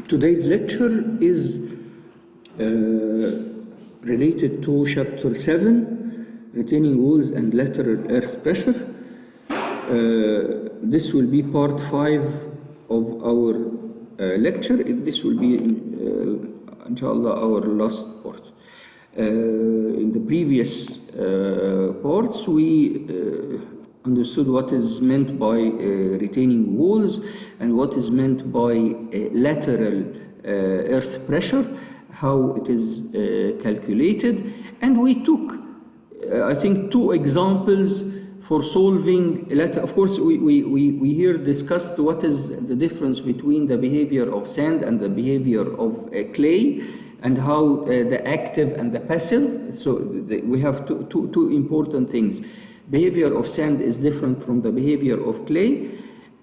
Today's lecture is related to Chapter 7, Retaining Walls and Lateral Earth Pressure. This will be part 5 of our lecture. This will be, inshallah, our last part. In the previous parts, we understood what is meant by retaining walls and what is meant by lateral earth pressure, how it is calculated, and we took, I think, 2 examples for solving lateral. Of course, we here discussed what is the difference between the behavior of sand and the behavior of clay, and how the active and the passive. So we have two important things. Behavior of sand is different from the behavior of clay,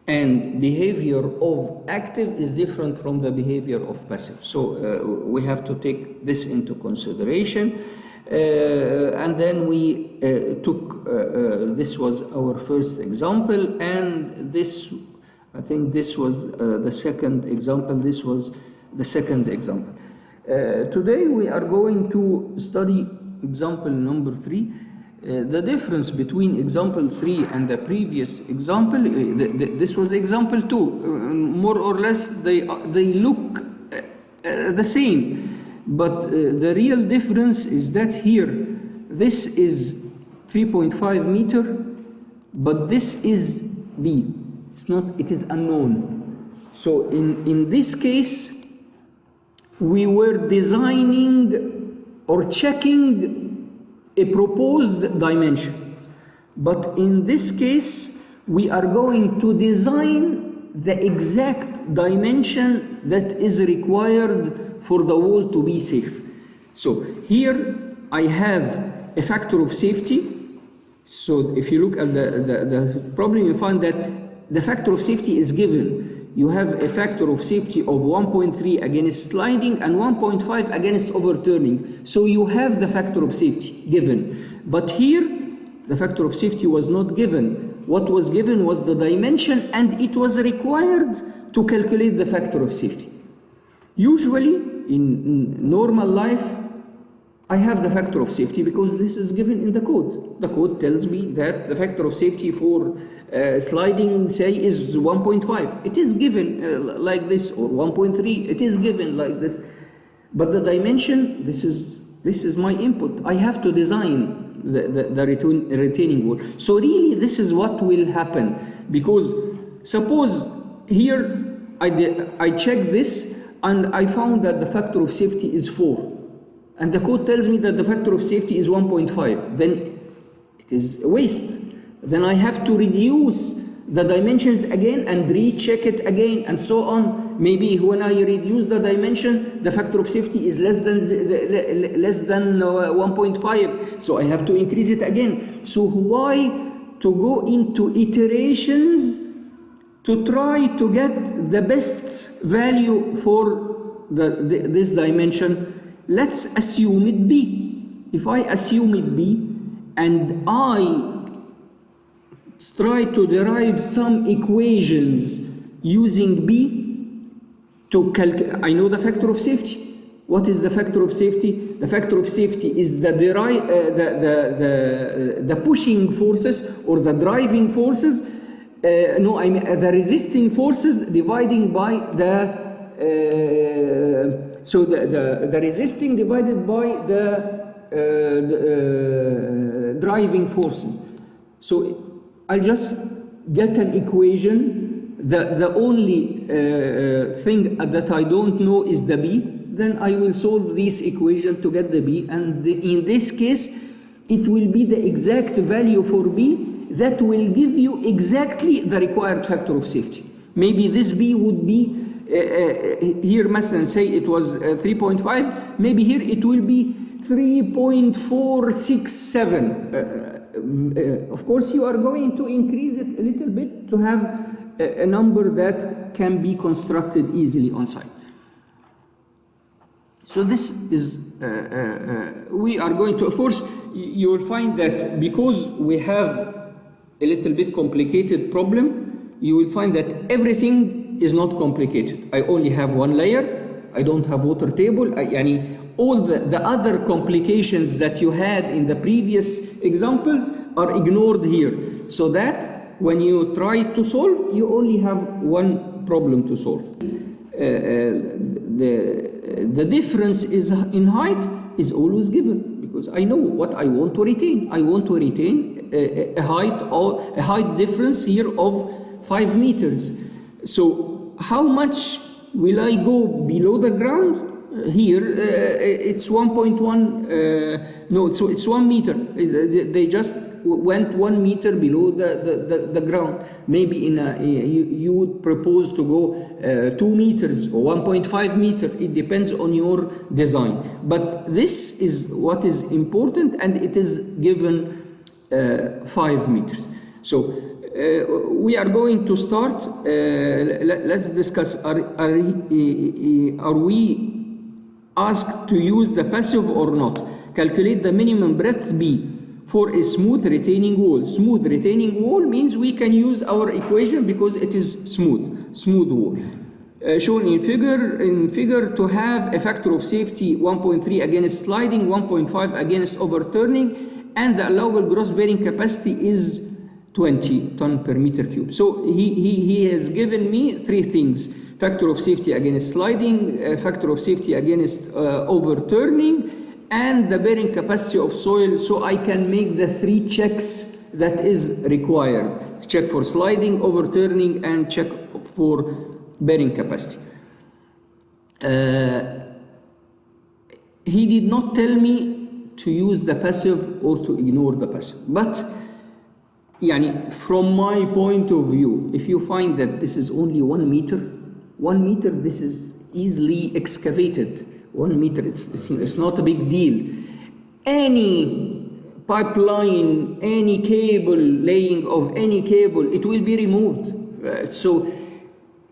and behavior of active is different from the behavior of passive. So we have to take this into consideration. And then we took, this was our first example, and this, I think this was the second example. This was the second example. Today we are going to study example number 3. The difference between example 3 and the previous example, this was example 2, more or less they look the same, but the real difference is that here this is 3.5 meter, but this is B. It's not, it is unknown. So in this case we were designing or checking a proposed dimension, but in this case we are going to design the exact dimension that is required for the wall to be safe. So here I have a factor of safety. So if you look at the problem, you find that the factor of safety is given. You have a factor of safety of 1.3 against sliding and 1.5 against overturning. So you have the factor of safety given. But here, the factor of safety was not given. What was given was the dimension, and it was required to calculate the factor of safety. Usually, in normal life, I have the factor of safety because this is given in the code. The code tells me that the factor of safety for sliding, say, is 1.5. It is given like this, or 1.3. It is given like this. But the dimension, this is my input. I have to design the retaining wall. So really, this is what will happen. Because suppose here I checked this and I found that the factor of safety is 4. And the code tells me that the factor of safety is 1.5, then it is a waste. Then I have to reduce the dimensions again and recheck it again, and so on. Maybe when I reduce the dimension, the factor of safety is less than 1.5, so I have to increase it again. So why to go into iterations to try to get the best value for this dimension? Let's assume it B. If I assume it B and I try to derive some equations using B to calculate, I know the factor of safety. What is the factor of safety? The factor of safety is the pushing forces or the driving forces. The resisting forces dividing by the so the resisting divided by the driving forces. So I'll just get an equation. The only thing that I don't know is the B. Then I will solve this equation to get the B. And in this case, it will be the exact value for B that will give you exactly the required factor of safety. Maybe this B would be here, مثلا, say it was 3.5, maybe here it will be 3.467. Of course, you are going to increase it a little bit to have a number that can be constructed easily on site. So this is, we are going to, of course, you will find that because we have a little bit complicated problem, you will find that everything building is not complicated. I only have one layer, I don't have water table. All the other complications that you had in the previous examples are ignored here, so that when you try to solve, you only have one problem to solve. The difference is in height is always given, because I know what I want to retain. I want to retain a height difference here of 5 meters. So how much will I go below the ground? Here it's 1.1, no, so it's 1 meter. They just went 1 meter below the ground. Maybe you would propose to go 2 meters or 1.5 meter. It depends on your design. But this is what is important, and it is given 5 meters. So we are going to start. Let's discuss. Are we asked to use the passive or not? Calculate the minimum breadth B for a smooth retaining wall. Smooth retaining wall means we can use our equation because it is smooth wall. Shown in figure to have a factor of safety 1.3 against sliding, 1.5 against overturning, and the allowable gross bearing capacity is 20 ton per meter cube. So he has given me 3 things: factor of safety against sliding, factor of safety against overturning, and the bearing capacity of soil, so I can make the 3 checks that is required. Check for sliding, overturning, and check for bearing capacity. He did not tell me to use the passive or to ignore the passive, but from my point of view, if you find that this is only 1 meter, this is easily excavated. 1 meter, it's not a big deal. Any pipeline, any cable, laying of any cable, it will be removed. So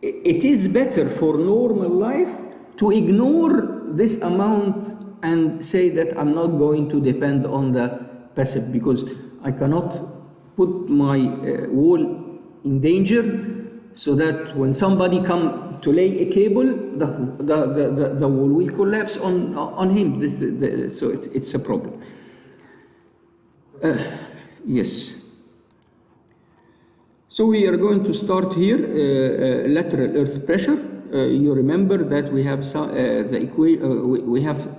it is better for normal life to ignore this amount and say that I'm not going to depend on the passive, because I cannot put my wall in danger, so that when somebody come to lay a cable, the wall will collapse on him. So it's a problem. Yes. So we are going to start here. Lateral earth pressure. You remember that we have we have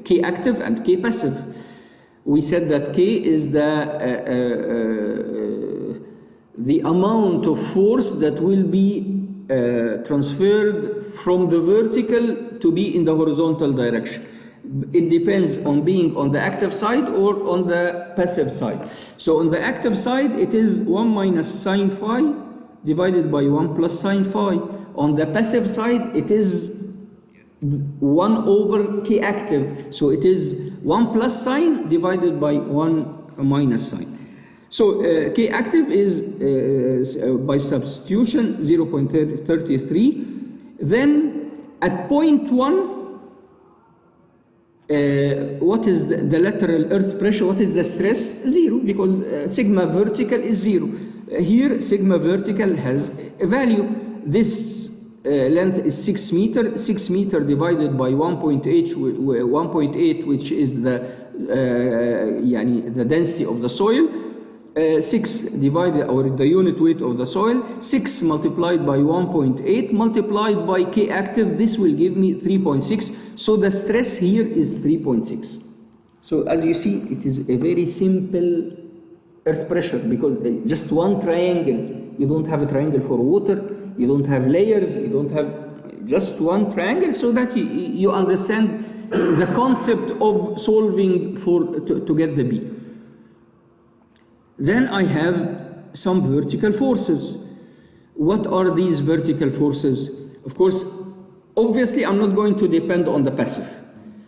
K active and K passive. We said that K is the amount of force that will be transferred from the vertical to be in the horizontal direction. It depends on being on the active side or on the passive side. So on the active side, it is 1 minus sine phi divided by 1 plus sine phi. On the passive side, it is 1 over K active. So it is 1 plus sine divided by 1 minus sine. So K active is by substitution 0.33. Then at point 1, what is the lateral earth pressure? What is the stress? 0, because sigma vertical is 0. Here sigma vertical has a value. This length is 6 meter. 6 meter divided by 1.8, which is the density of the soil. 6 divided, or the unit weight of the soil, 6 multiplied by 1.8 multiplied by K active, this will give me 3.6. So the stress here is 3.6. So as you see, it is a very simple earth pressure, because just one triangle. You don't have a triangle for water, you don't have layers, you don't have just one triangle, so that you understand the concept of solving to get the B. Then I have some vertical forces. What are these vertical forces? Of course, obviously I'm not going to depend on the passive.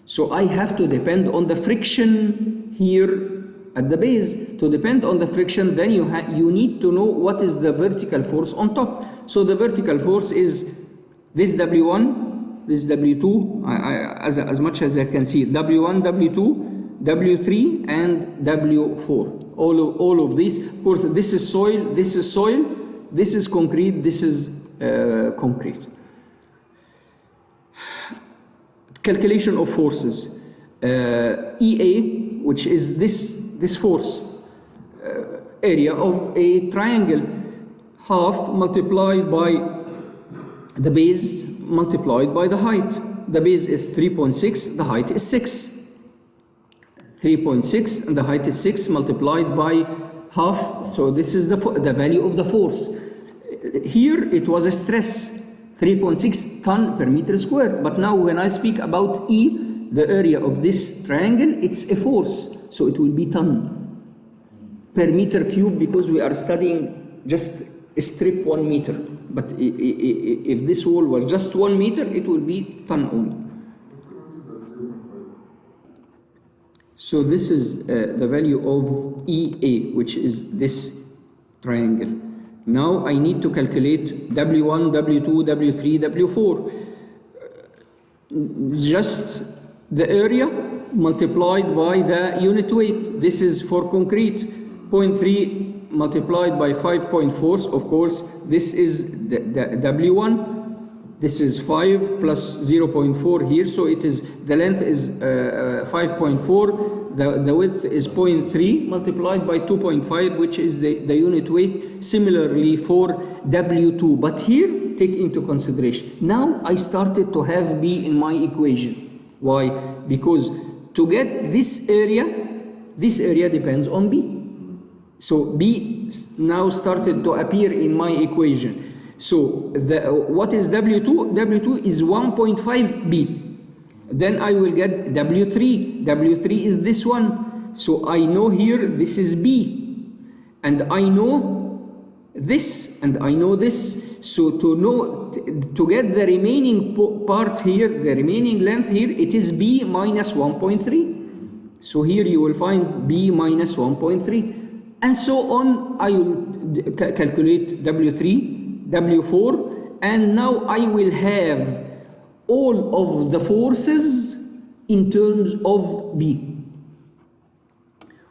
So I have to depend on the friction here at the base. To depend on the friction, then you need to know what is the vertical force on top. So the vertical force is this W1, this W2, as much as I can see, W1, W2, W3, and W4. All of these. Of course, this is soil, this is concrete, this is concrete. Calculation of forces. EA, which is this force, area of a triangle, half multiplied by the base multiplied by the height. The base is 3.6, the height is 6. 3.6 and the height is 6 multiplied by half, so this is the value of the force. Here it was a stress, 3.6 ton per meter square, but now when I speak about E, the area of this triangle, it's a force, so it will be ton per meter cube, because we are studying just a strip 1 meter, but if this wall was just 1 meter, it will be ton only. So this is the value of EA, which is this triangle. Now I need to calculate W1, W2, W3, W4. Just the area multiplied by the unit weight. This is for concrete. 0.3 multiplied by 5.4. Of course, this is the W1. This is 5 plus 0.4 here, so it is, the length is 5.4, the width is 0.3 multiplied by 2.5, which is the unit weight. Similarly for W2, but here take into consideration. Now I started to have B in my equation. Why? Because to get this area depends on B. So B now started to appear in my equation. So what is W2? W2 is 1.5B. Then I will get W3. W3 is this one. So I know here this is B. And I know this and I know this. So to get the remaining part here, the remaining length here, it is B minus 1.3. So here you will find B minus 1.3. And so on, I will calculate W3. W4, and now I will have all of the forces in terms of B.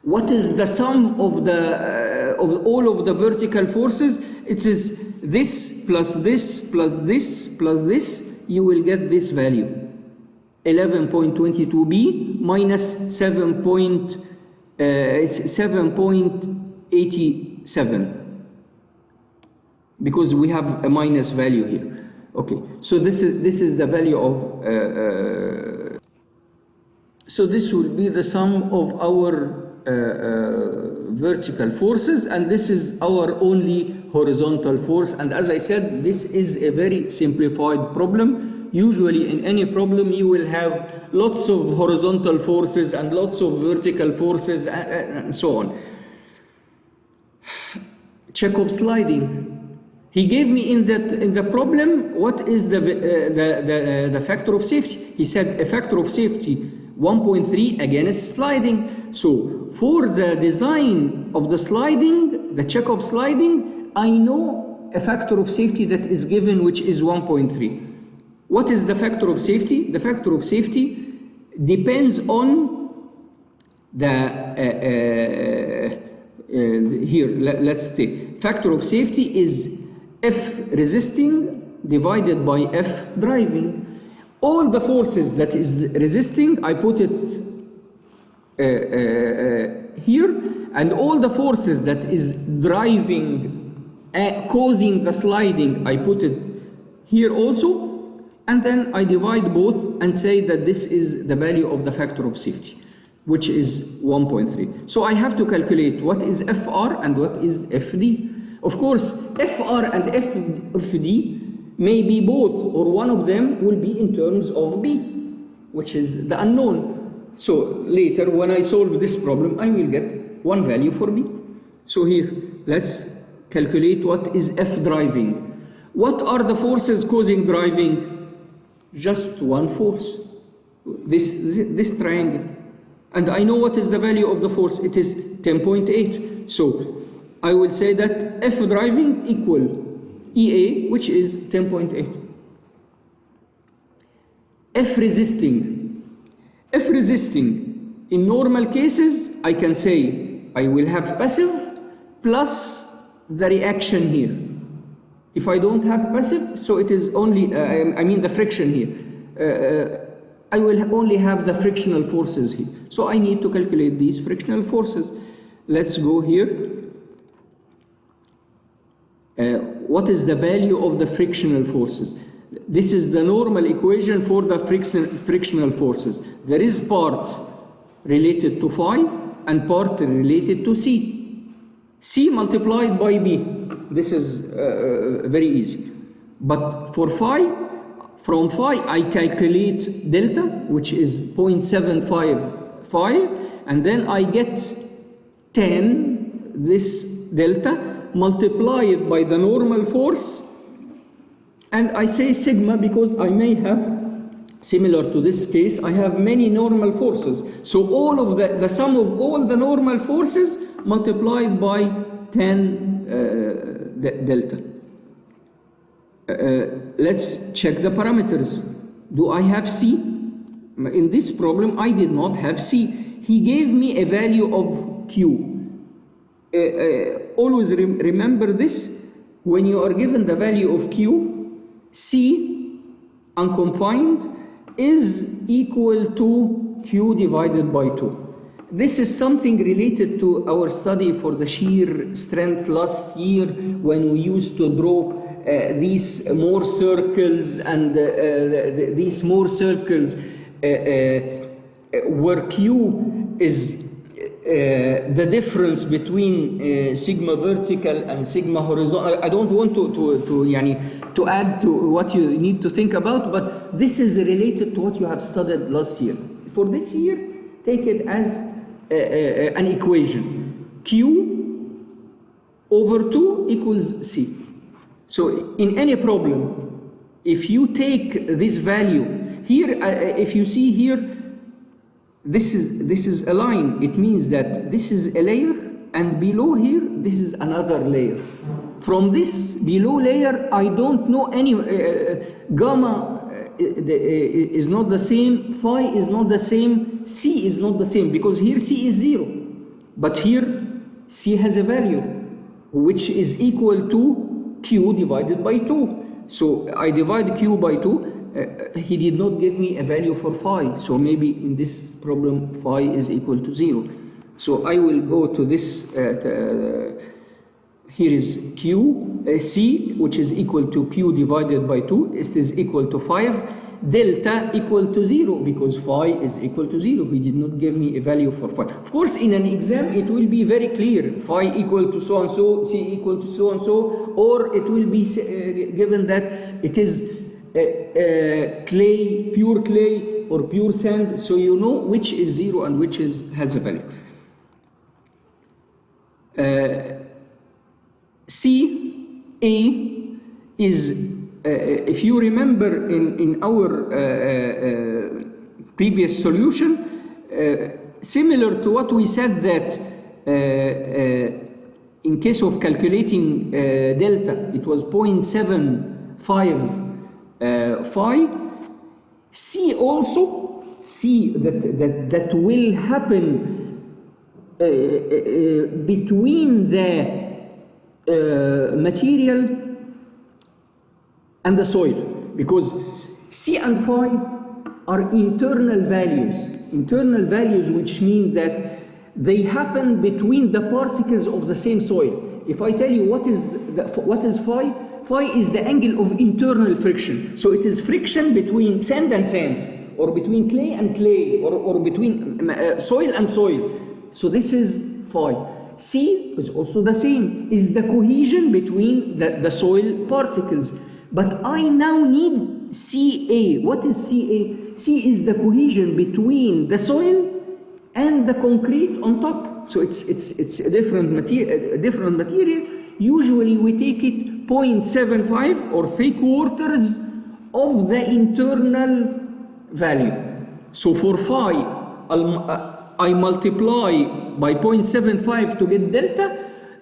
What is the sum of all of the vertical forces? It is this plus this plus this plus this. You will get this value, 11.22B minus 7.87. Because we have a minus value here. Okay, so this is the value of. So this will be the sum of our vertical forces, and this is our only horizontal force. And as I said, this is a very simplified problem. Usually, in any problem, you will have lots of horizontal forces and lots of vertical forces, and so on. Chekhov sliding. He gave me in the problem what is the factor of safety. He said a factor of safety 1.3 against sliding. So for the design of the sliding, the Chekhov sliding, I know a factor of safety that is given, which is 1.3. What is the factor of safety? The factor of safety depends on the here. Let's take factor of safety is F resisting divided by F driving. All the forces that is resisting, I put it here, and all the forces that is driving, causing the sliding, I put it here also, and then I divide both and say that this is the value of the factor of safety, which is 1.3. So I have to calculate what is FR and what is FD. Of course, FR and FD may be both, or one of them will be in terms of B, which is the unknown. So later, when I solve this problem, I will get one value for B. So here, let's calculate what is F driving. What are the forces causing driving? Just one force, this triangle. And I know what is the value of the force. It is 10.8. So I will say that F driving equal EA, which is 10.8. F resisting. F resisting, in normal cases, I can say I will have passive plus the reaction here. If I don't have passive, so it is only, I mean the friction here. I will only have the frictional forces here. So I need to calculate these frictional forces. Let's go here. What is the value of the frictional forces? This is the normal equation for the frictional forces. There is part related to phi and part related to C. C multiplied by B. This is very easy. But for phi, from phi I calculate delta, which is 0.75 phi, and then I get 10, this delta, multiplied by the normal force, and I say sigma because I may have, similar to this case, I have many normal forces. So all of the sum of all the normal forces multiplied by 10 delta. Let's check the parameters. Do I have C? In this problem, I did not have C. He gave me a value of Q. Always remember this. When you are given the value of Q, C, unconfined, is equal to Q divided by 2. This is something related to our study for the shear strength last year, when we used to draw these more circles, and these more circles where Q is the difference between sigma vertical and sigma horizontal. I don't want to add to what you need to think about, but this is related to what you have studied last year. For this year, take it as an equation. Q over 2 equals C. So in any problem, if you take this value here, if you see here, this is a line. It means that this is a layer, and below here, this is another layer. From this below layer, I don't know any, gamma is not the same, phi is not the same, C is not the same, because here C is 0. But here, C has a value, which is equal to Q divided by 2. So I divide Q by 2. He did not give me a value for phi, so maybe in this problem phi is equal to 0. So I will go to this, here is Q, C, which is equal to Q divided by 2. It is equal to 5. Delta equal to 0, because phi is equal to 0. He did not give me a value for phi. Of course, in an exam, it will be very clear. Phi equal to so and so, C equal to so and so, or it will be given that it is clay, pure clay, or pure sand, so you know which is 0 and which has a value. CA is, if you remember in our previous solution, similar to what we said, that in case of calculating delta, it was 0.75 phi. C also, C that will happen between the material and the soil, because C and phi are internal values, which mean that they happen between the particles of the same soil. If I tell you what is phi, phi is the angle of internal friction. So it is friction between sand and sand, or between clay and clay, or between soil and soil. So this is phi. C is also the same, is the cohesion between the soil particles. But I now need CA. What is CA? C is the cohesion between the soil and the concrete on top. So it's a different material. Usually we take it 0.75 or 3/4 of the internal value. So for phi, I multiply by 0.75 to get delta,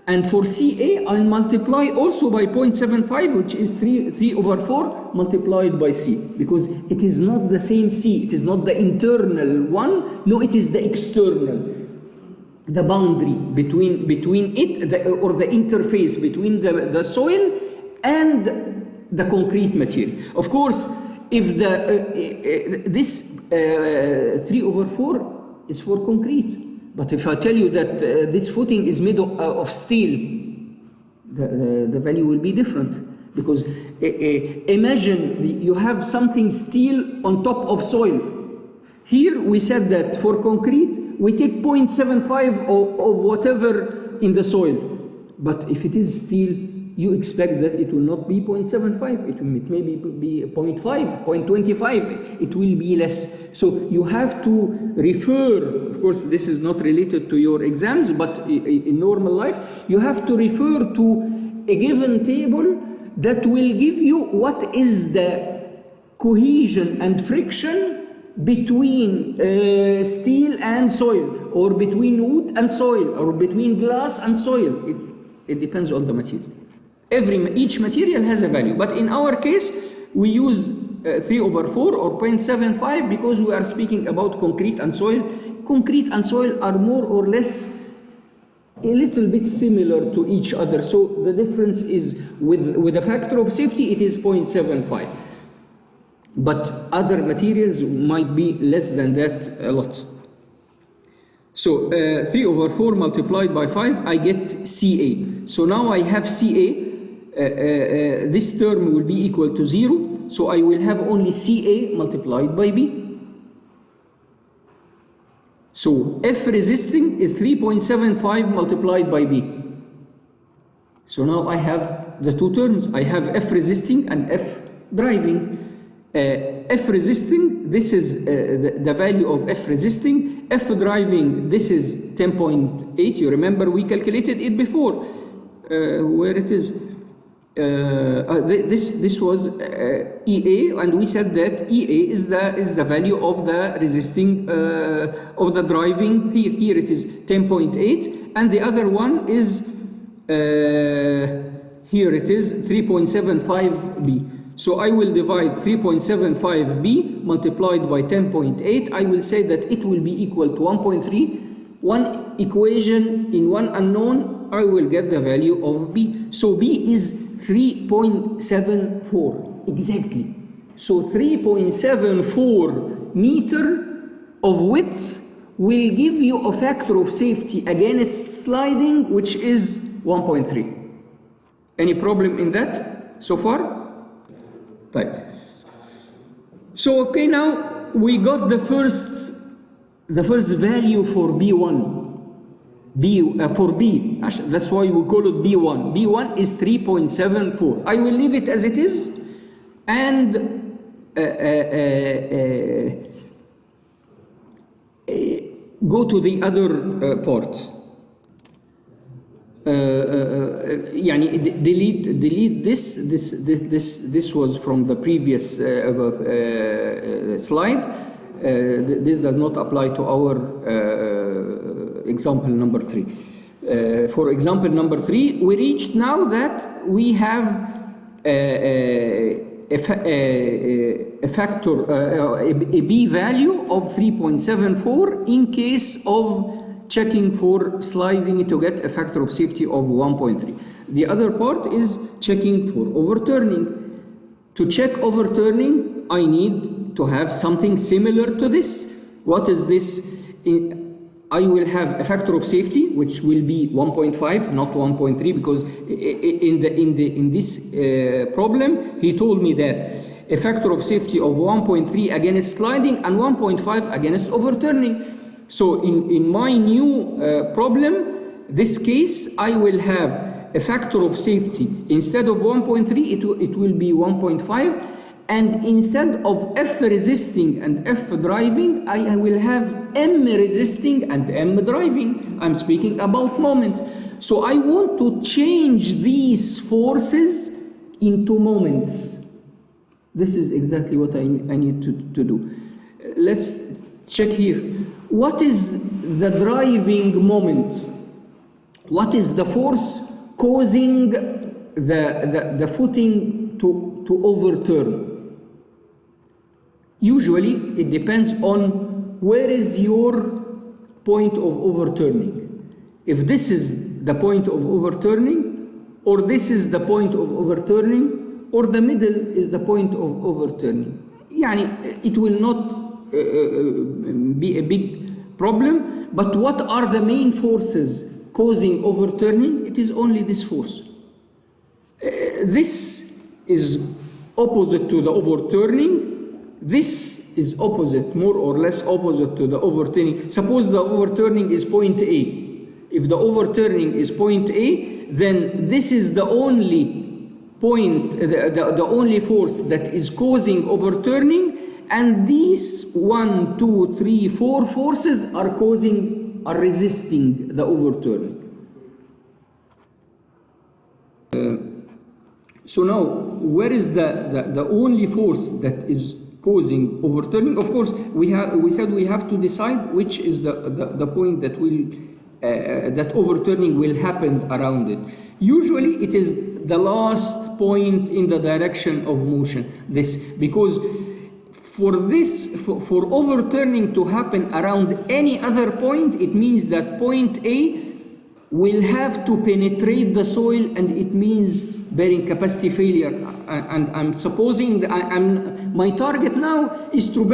and for CA, I multiply also by 0.75, which is 3/4 multiplied by C, because it is not the same C, it is not the internal one, no, it is the external, the boundary between it, or the interface between the soil and the concrete material. Of course, if this 3/4 is for concrete, but if I tell you that this footing is made of steel, the value will be different, because imagine you have something steel on top of soil. Here we said that for concrete we take 0.75 of whatever in the soil, but if it is steel, you expect that it will not be 0.75, it maybe be 0.5, 0.25, it will be less. So you have to refer, of course this is not related to your exams, but in normal life, you have to refer to a given table that will give you what is the cohesion and friction between steel and soil, or between wood and soil, or between glass and soil. It depends on the material. Each material has a value, but in our case we use 3/4 or 0.75 because we are speaking about concrete and soil. Concrete and soil are more or less a little bit similar to each other, so the difference is with a factor of safety it is 0.75, but other materials might be less than that a lot. So 3/4 multiplied by 5, I get CA. So now I have CA. This term will be equal to 0, so I will have only CA multiplied by B. So F resisting is 3.75 multiplied by B. So now I have the two terms. I have F resisting and F driving. F resisting, this is the value of F resisting. F driving, this is 10.8. You remember we calculated it before. Where it is? This was EA, and we said that EA is the value of the resisting of the driving. Here it is 10.8, and the other one is here it is 3.75B. So I will divide 3.75B multiplied by 10.8. I will say that it will be equal to 1.3. One equation in one unknown, I will get the value of B. So B is 3.74 exactly. So 3.74 meter of width will give you a factor of safety against sliding, which is 1.3. Any problem in that so far? Right. So okay, now we got the first value for B1. For B, that's why we call it B1. B1 is 3.74. I will leave it as it is and go to the other part. delete this was from the previous slide. This does not apply to our example number 3. For example number 3, we reached now that we have a factor, a B value of 3.74 in case of checking for sliding to get a factor of safety of 1.3. The other part is checking for overturning. To check overturning, I need to have something similar to this. What is this? I will have a factor of safety which will be 1.5, not 1.3, because in this problem he told me that a factor of safety of 1.3 against sliding and 1.5 against overturning. So in my new problem, this case, I will have a factor of safety. Instead of 1.3, it will be 1.5. And instead of F resisting and F driving, I will have M resisting and M driving. I'm speaking about moment. So I want to change these forces into moments. This is exactly what I need to do. Let's check here. What is the driving moment? What is the force causing the footing to overturn? Usually it depends on where is your point of overturning. If this is the point of overturning, or this is the point of overturning, or the middle is the point of overturning. يعني it will not be a big problem, but what are the main forces causing overturning? It is only this force. This is opposite to the overturning. This is opposite, more or less opposite to the overturning. Suppose the overturning is point A. If the overturning is point A, then this is the only point, the only force that is causing overturning, and these 1, 2, 3, 4 forces are resisting the overturning. So now, where is the only force that is causing overturning? Of course, we said we have to decide which is the point that will that overturning will happen around it. Usually, it is the last point in the direction of motion. Because for overturning to happen around any other point, it means that point A will have to penetrate the soil, and it means bearing capacity failure. And I'm supposing that my target now is to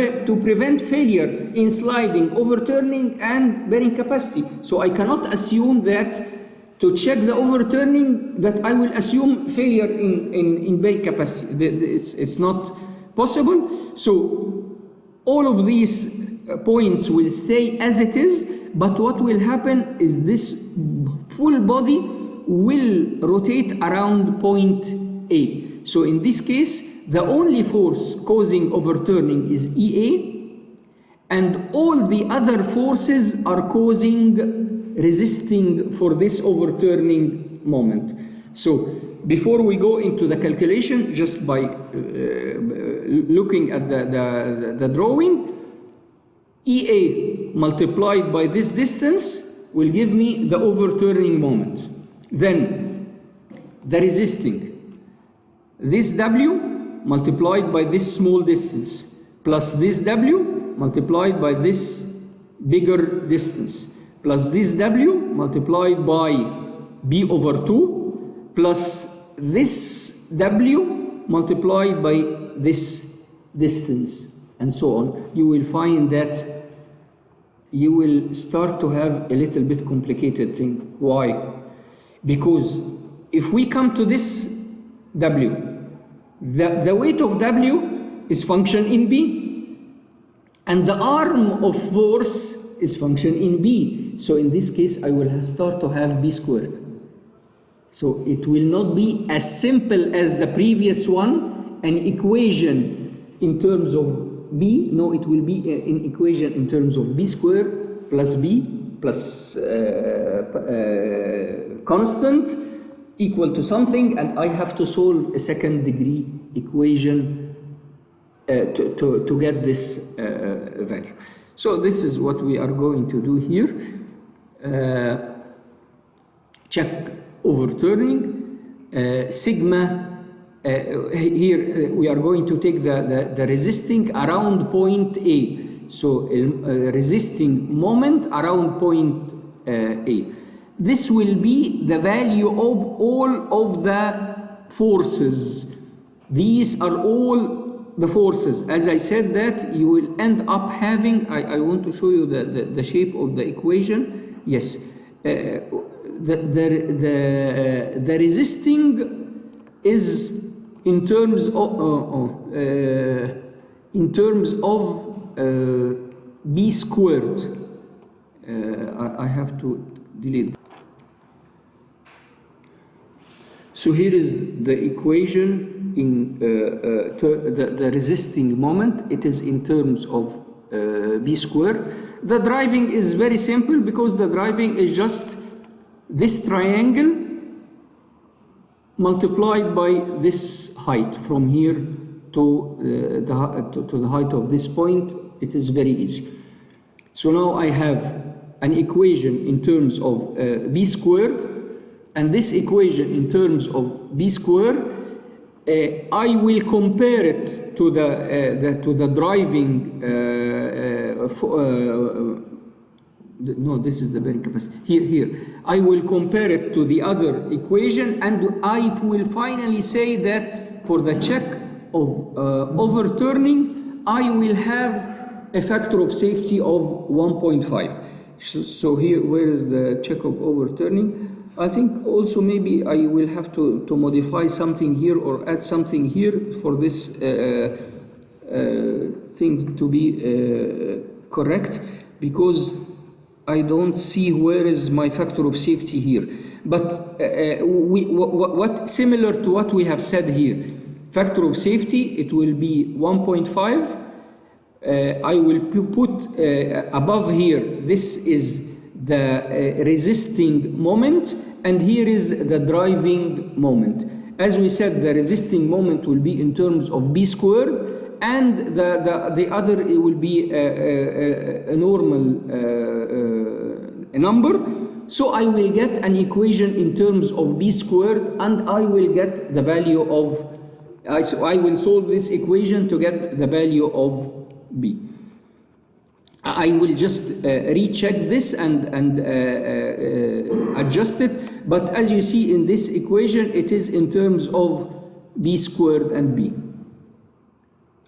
prevent failure in sliding, overturning, and bearing capacity. So I cannot assume that to check the overturning that I will assume failure in bearing capacity. It's not possible. So all of these points will stay as it is, but what will happen is this full body will rotate around point A. So in this case, the only force causing overturning is EA, and all the other forces are resisting for this overturning moment. So before we go into the calculation, just by looking at the drawing, EA multiplied by this distance will give me the overturning moment. Then the resisting, this W multiplied by this small distance plus this W multiplied by this bigger distance plus this W multiplied by B over 2 plus this W multiplied by this distance, and so on. You will find that you will start to have a little bit complicated thing. Why? Because if we come to this W, the weight of W is function in B, and the arm of force is function in B. So in this case, I will start to have B squared. So it will not be as simple as the previous one, an equation in terms of B. No, it will be an equation in terms of B squared plus B plus constant equal to something, and I have to solve a second degree equation to get this value. So this is what we are going to do here. Check overturning. Sigma, here we are going to take the resisting around point A. So resisting moment around point A. This will be the value of all of the forces. These are all the forces. As I said that, you will end up having, I want to show you the shape of the equation. Yes. The resisting is in terms of B squared. I have to delete. So here is the equation in the resisting moment. It is in terms of B squared. The driving is very simple, because the driving is just this triangle multiplied by this height from here to the height of this point. It is very easy. So now I have an equation in terms of B squared, and this equation in terms of B squared, I will compare it to the driving no, this is the bearing capacity. Here. I will compare it to the other equation, and I will finally say that for the check of overturning, I will have a factor of safety of 1.5. So here, where is the check of overturning? I think also maybe I will have to modify something here or add something here for this thing to be correct, because I don't see where is my factor of safety here. But what similar to what we have said here, factor of safety, it will be 1.5. I will put above here, this is the resisting moment, and here is the driving moment. As we said, the resisting moment will be in terms of B squared, and the other it will be a normal number. So I will get an equation in terms of B squared, and I will get the value of, so I will solve this equation to get the value of B. I will just recheck this and adjust it, but as you see in this equation, it is in terms of B squared and B.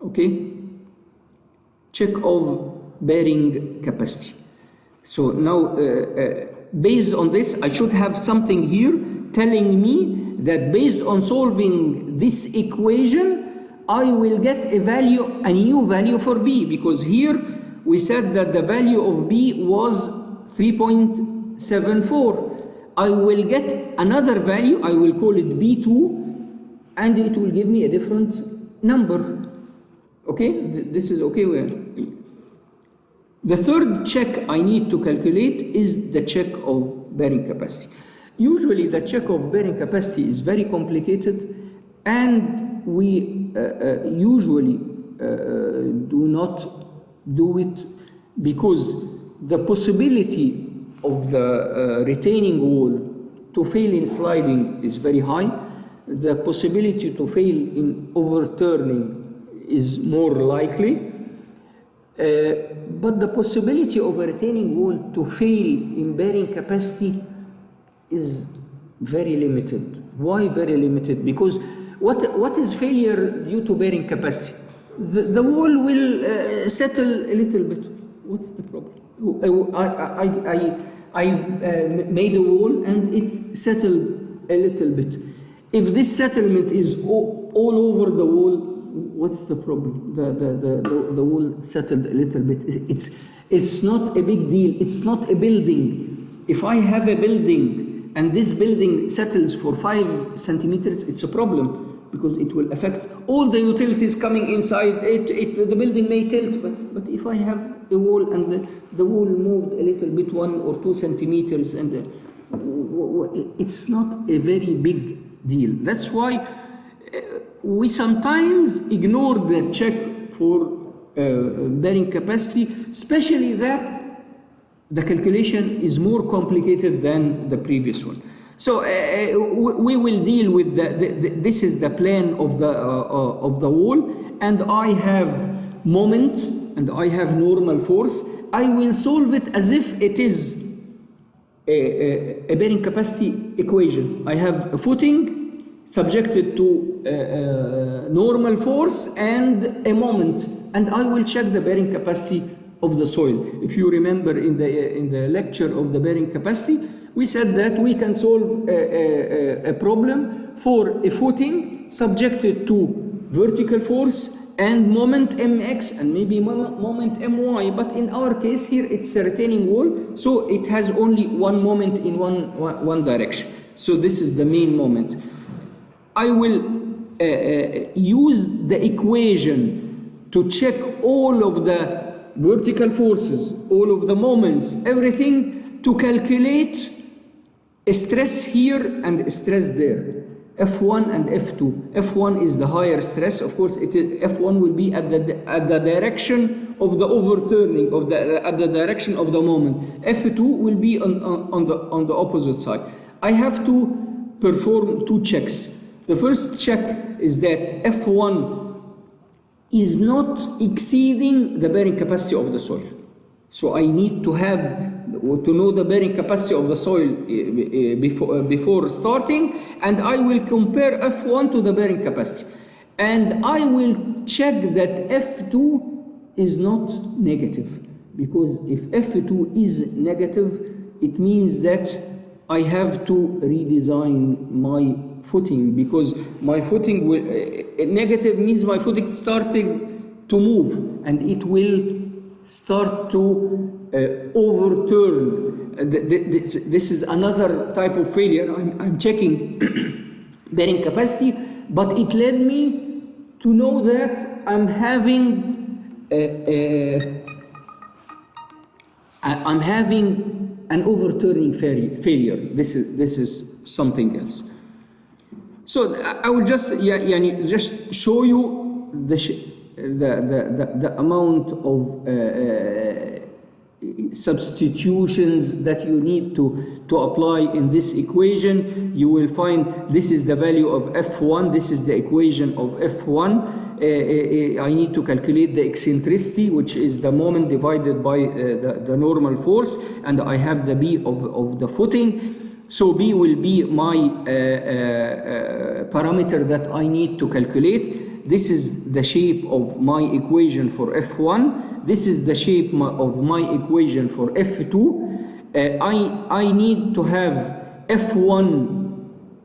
Okay? Check of bearing capacity. So now, based on this, I should have something here telling me that based on solving this equation, I will get a new value for B, because here we said that the value of B was 3.74. I will get another value, I will call it B2, and it will give me a different number. Okay, this is okay. The third check I need to calculate is the check of bearing capacity. Usually the check of bearing capacity is very complicated, and we usually do not do it because the possibility of the retaining wall to fail in sliding is very high. The possibility to fail in overturning is more likely, but the possibility of a retaining wall to fail in bearing capacity is very limited. Why very limited? Because what is failure due to bearing capacity? The wall will settle a little bit. What's the problem? I made a wall and it settled a little bit. If this settlement is all over the wall, what's the problem? The wall settled a little bit. It's not a big deal. It's not a building. If I have a building and this building settles for 5 centimeters, it's a problem, because it will affect all the utilities coming inside. The building may tilt, but if I have a wall and the wall moved a little bit, 1 or 2 centimeters, and it's not a very big deal. That's why we sometimes ignore the check for bearing capacity, especially that the calculation is more complicated than the previous one. So we will deal with this is the plan of the wall, and I have moment and I have normal force. I will solve it as if it is a bearing capacity equation. I have a footing subjected to normal force and a moment, and I will check the bearing capacity of the soil. If you remember in the lecture of the bearing capacity, we said that we can solve a problem for a footing subjected to vertical force and moment mx and maybe moment my, but in our case here it's a retaining wall, so it has only one moment in one direction. So this is the main moment. I will use the equation to check all of the vertical forces, all of the moments, everything, to calculate a stress here and a stress there, F1 and F2. F1 is the higher stress, of course. F1 will be at the direction of the overturning, at the direction of the moment. F2 will be on the opposite side. I have to perform 2 checks. The first check is that F1 is not exceeding the bearing capacity of the soil. So I need to have to know the bearing capacity of the soil before starting, and I will compare F1 to the bearing capacity, and I will check that F2 is not negative, because if F2 is negative, it means that I have to redesign my footing, because my footing will, negative means my footing starting to move, and it will start to overturn. This is another type of failure. I'm checking bearing capacity, but it led me to know that I'm having an overturning failure. This is something else. So I will just just show you the amount of substitutions that you need to apply in this equation. You will find this is the value of F1, this is the equation of F1. I need to calculate the eccentricity, which is the moment divided by the normal force, and I have the B of the footing. So B will be my parameter that I need to calculate. This is the shape of my equation for F1. This is the shape of my equation for F2. I need to have F1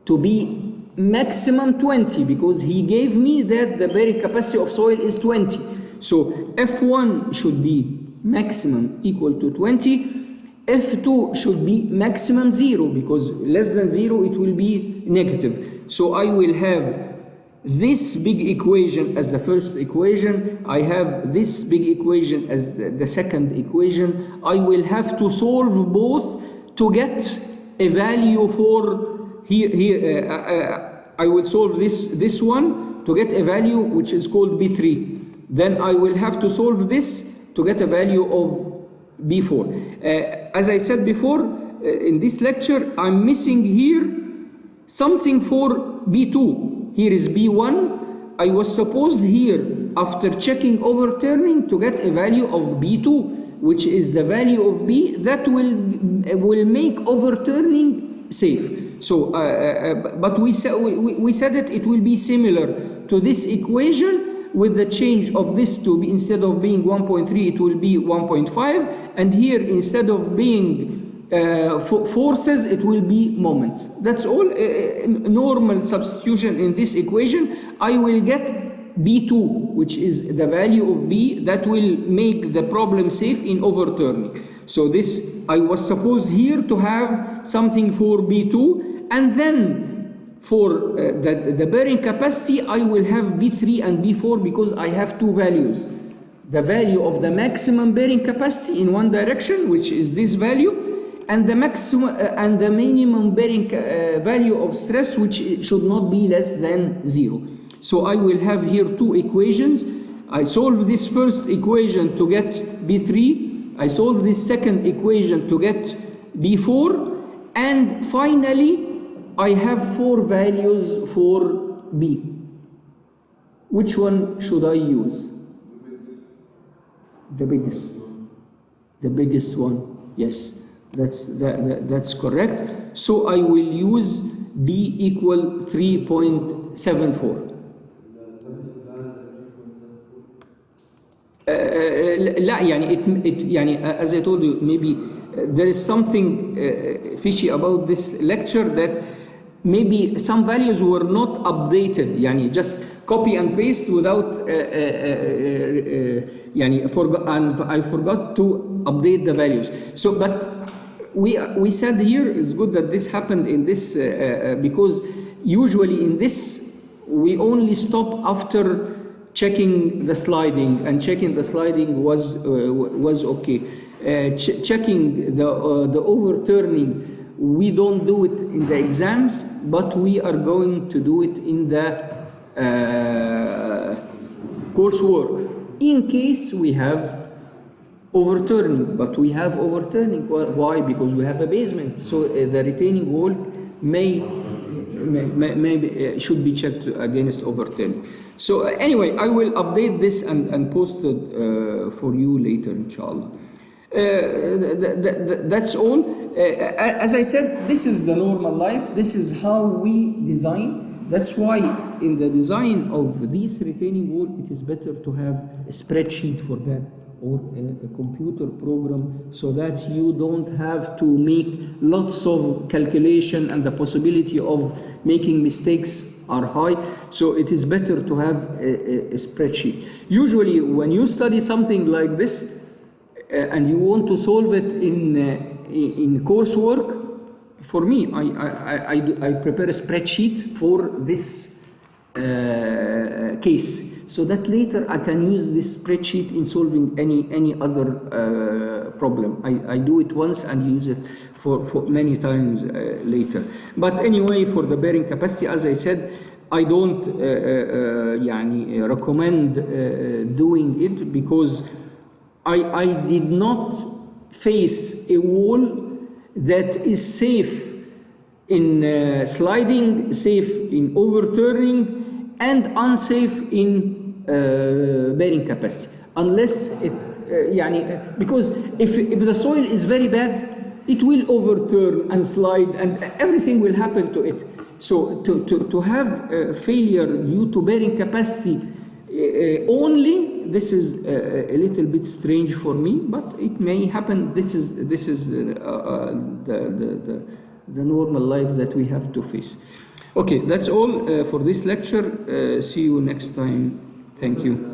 to be maximum 20, because he gave me that the bearing capacity of soil is 20. So F1 should be maximum equal to 20. F2 should be maximum 0, because less than 0 it will be negative. So I will have this big equation as the first equation. I have this big equation as the second equation. I will have to solve both to get a value for here. I will solve this one to get a value which is called B3. Then I will have to solve this to get a value of B4. As I said before, in this lecture, I'm missing here something for B2. Here is B1. I was supposed here, after checking overturning, to get a value of B2, which is the value of B that will make overturning safe. So, but we said that it will be similar to this equation, with the change of this to be, instead of being 1.3, it will be 1.5, and here instead of being forces, it will be moments. That's all. Normal substitution in this equation, I will get B2, which is the value of B that will make the problem safe in overturning. So this, I was supposed here to have something for B2, and then for the bearing capacity, I will have B3 and B4, because I have two values. The value of the maximum bearing capacity in one direction, which is this value, and the maximum and the minimum bearing value of stress, which should not be less than 0. So I will have here two equations. I solve this first equation to get B3. I solve this second equation to get B4. And finally, I have four values for B. Which one should I use? The biggest. The biggest one. Yes, that's correct. So I will use B equal 3.74. لا يعني as I told you, maybe there is something fishy about this lecture, that maybe some values were not updated, يعني just copy and paste without يعني I forgot to update the values. So but we said here, it's good that this happened in this because usually in this we only stop after checking the sliding, and checking the sliding was okay. Checking the overturning, we don't do it in the exams, but we are going to do it in the coursework in case we have overturning. But we have overturning. Why? Because we have a basement, so the retaining wall should be checked against overturning. So anyway, I will update this and post it for you later, inshallah. That's all. As I said, this is the normal life. This is how we design. That's why in the design of this retaining wall, it is better to have a spreadsheet for that, or a computer program, so that you don't have to make lots of calculation and the possibility of making mistakes are high. So it is better to have a spreadsheet. Usually when you study something like this and you want to solve it in coursework, for me, I prepare a spreadsheet for this case, so that later I can use this spreadsheet in solving any other problem. I do it once and use it for many times later. But anyway, for the bearing capacity, as I said, I don't recommend doing it, because I did not face a wall that is safe in sliding, safe in overturning, and unsafe in bearing capacity, unless it because if the soil is very bad, it will overturn and slide and everything will happen to it. So to have failure due to bearing capacity only, this is a little bit strange for me, but it may happen. This is the normal life that we have to face. Okay, that's all for this lecture. See you next time. Thank you.